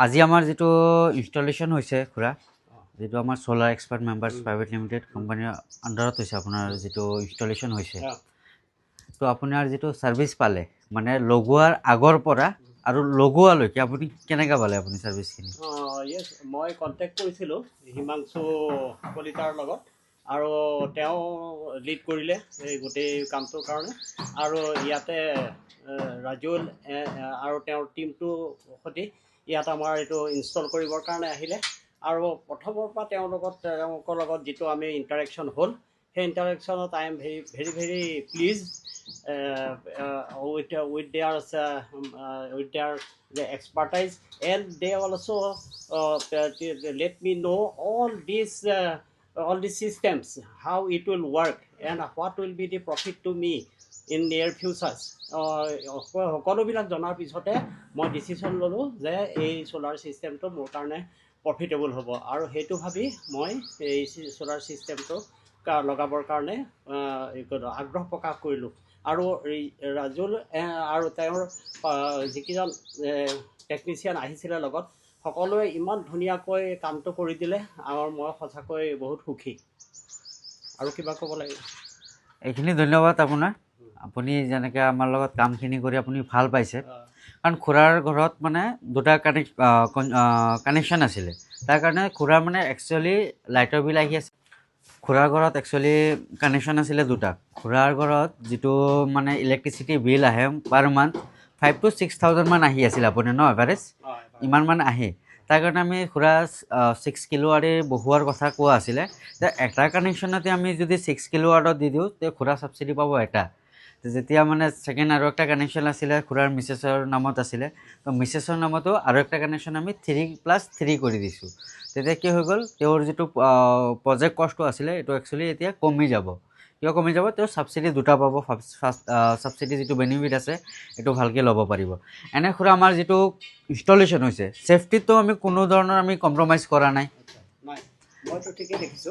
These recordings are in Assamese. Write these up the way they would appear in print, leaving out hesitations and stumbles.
আজি আমাৰ যেটো ইনষ্টলেশ্যন হৈছে খুৰা যেটো আমাৰ সোলাৰ এক্সপাৰ্ট মেম্বাৰ্স প্ৰাইভেট লিমিটেড কোম্পানীৰ আন্ডাৰত হৈছে আপোনাৰ যেটো ইনষ্টলেশ্যন হৈছে তো আপোনাৰ যেটো সাৰ্ভিস পালে মানে লগোৱাৰ আগৰ পৰা আৰু লগোৱালৈকে আপুনি কেনেকা পালে আপুনি সাৰ্ভিসখিনি ইয়েস মই কন্টেক্ট কৰিছিলো হিমাংশু কলিতাৰ লগত আৰু তেওঁ লিড কৰিলে এই গোটেই কামটোৰ কাৰণে আৰু ইয়াতে ৰাজুল আৰু তেওঁৰ টিমটো সৈতে ইয়াত আমাৰ এইটো ইনষ্টল কৰিবৰ কাৰণে আহিলে আৰু প্ৰথমৰ পৰা তেওঁলোকৰ লগত যেটো আমি ইণ্টাৰেকশ্যন হ'ল সেই ইণ্টাৰেকশ্যনত I am very please with their the expertise, and they also let me know all these systems, how it will work and what will be the profit to me in near futures. সকলোবিলাক জনাৰ পিছতে মই ডিচিশ্যন ল'লোঁ যে এই সোলাৰ চিষ্টেমটো মোৰ কাৰণে প্ৰফিটেবল হ'ব আৰু সেইটো ভাবি মই এই সোলাৰ চিষ্টেমটো লগাবৰ কাৰণে আগ্ৰহ প্ৰকাশ কৰিলোঁ আৰু ৰাজুল আৰু তেওঁৰ যিকেইজন টেকনিচিয়ান আহিছিলে লগত সকলোৱে ইমান ধুনীয়াকৈ কামটো কৰি দিলে আৰু মই সঁচাকৈ বহুত সুখী আৰু কিবা ক'ব লাগে এইখিনি ধন্যবাদ আপোনাৰ আপুনি যেনেকৈ আমাৰ লগত কামখিনি কৰি আপুনি ভাল পাইছে কাৰণ খুৰাৰ ঘৰত মানে দুটা কানেকশ্যন আছিলে তাৰ কাৰণে খুৰাৰ মানে একচুৱেলি লাইটৰ বিল আহি আছে খুৰাৰ ঘৰত একচুৱেলি কানেকশ্যন আছিলে দুটা খুৰাৰ ঘৰত যেটো মানে ইলেক্ট্ৰিচিটি বিল আহে পাৰ মান্থ 5 to 6,000 মান আহি আছিল আপুনি ন এভাৰেজ ইমান মান আহে তাৰ কাৰণে আমি খুৰা 6 কিলোৱাৰে বহুৱাৰ কথা কোৱা আছিলে যে এটা কানেকশ্যনতে আমি যদি 6 কিলোৱাটত দি দিওঁ তে খুৰা সাবসিডি পাব এটা যেতিয়া মানে সেকেন্ড আৰু একটা কানেকশ্যন আছিলে খুৰাৰ মিছেছৰ নামত আছিলে তো মিছেছৰ নামতো আৰু একটা কানেকশ্যন আমি 3+3 কৰি দিছো তেতিয়া কি হৈ গ'ল তেওঁৰ যেটো প্ৰজেক্ট কষ্ট আছিলে এটো একচুয়ালি এতিয়া কমি যাব কিয় কমি যাব তেওঁ সাবসিডি দুটা পাব সাবসিডি যেটো বেনিফিট আছে এটো ভালকে ল'ব পাৰিব এনে খুৰা আমাৰ যেটো ইনষ্টলেশ্যন হৈছে সেফটিটো আমি কোনো ধৰণৰ আমি কম্প্ৰমাইজ কৰা নাই মইতো ঠিকই দেখিছো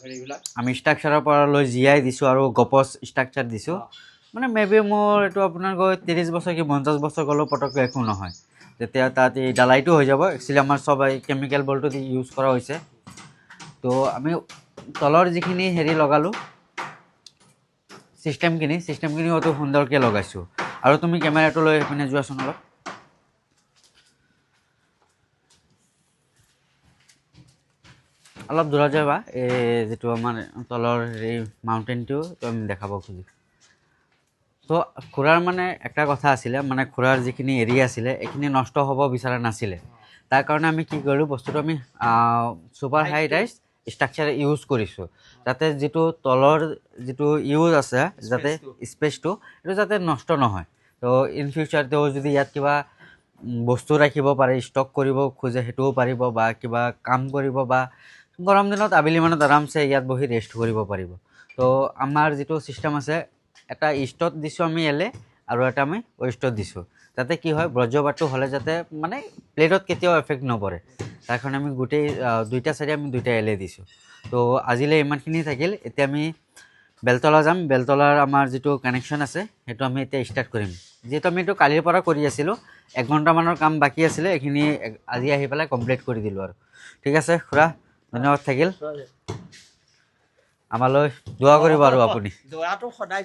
হেৰিবিলাক আমি ষ্ট্ৰাকচাৰৰ পৰা লৈ জিআই দিছো আৰু গপস ষ্ট্ৰাকচাৰ দিছো মানে মেবি মোৰ এটো আপোনাৰ 30 বছৰ কি 50 বছৰ গলো পটককৈ একো নহয় তেতিয়া তাত এই ডালাইটো হৈ যাব একচুয়ালি আমাৰ সব কেমিক্যাল বলটো দি ইউজ কৰা হৈছে তো আমি তলৰ যিখিনি হেৰি লগালো সিস্টেমখিনি অত সুন্দৰকৈ লগাইছো আৰু তুমি কেমেৰাটো লৈ পিনে যোৱাচোন অলপ দূৰত যাবা এই যেটো আমাৰ তলৰ এই মাউন্টেনটো আমি দেখাব খুজি তো খুৰাৰ মানে একটা কথা আছিলে মানে খুৰাৰ যিখিনি এৰিয়া আছিলে এখিনি নষ্ট হ'ব বিচাৰা নাছিলে তাৰ কাৰণে আমি কি কৰিলো বস্তুটো আমি সুপাৰ হাই ৰাইজ ষ্ট্ৰাকচাৰ ইউজ কৰিছো যাতে যেটো তলৰ যেটো ইউজ আছে যাতে স্পেসটো এটো যাতে নষ্ট নহয় তো ইন ফিউচাৰ তো যদি ইয়াত কিবা বস্তু ৰাখিব পাৰে ষ্টক কৰিব খোজে হেতুও পাৰিব বা কিবা কাম কৰিব বা গৰম দিনত আবেলি মানত আৰামছে ইয়াত বহি ৰেষ্ট কৰিব পাৰিব তো আমাৰ যেটো সিস্টেম আছে এটা ইষ্টত দিছো আমি এলে আৰু এটা আমি ওয়েষ্টত দিছো যাতে কি হয় ব্ৰজবাটটো হলে যাতে মানে প্লেটত কেতিয়াও এফেক্ট নপৰে তাৰ কাৰণে আমি গোটেই দুইটা সাইডে আমি দুইটা এলে দিছো তো আজিলে ইমানখিনি থাকিল এতিয়া আমি বেলতলা যাম বেলতলাৰ আমাৰ যেটো কানেকশ্যন আছে হেতু আমি এতিয়া ষ্টাৰ্ট কৰিম যেটো আমি তো কালিৰ পৰা কৰি আছিলো 1 ঘণ্টা মানৰ কাম বাকি আছিলে এখিনি আজি আহি পেলাই কমপ্লিট কৰি দিলো আৰু ঠিক আছে খুৰা ধন্যবাদ থাকিল আমালৈ দোয়া কৰিব আৰু আপুনি দোয়াটো সদায়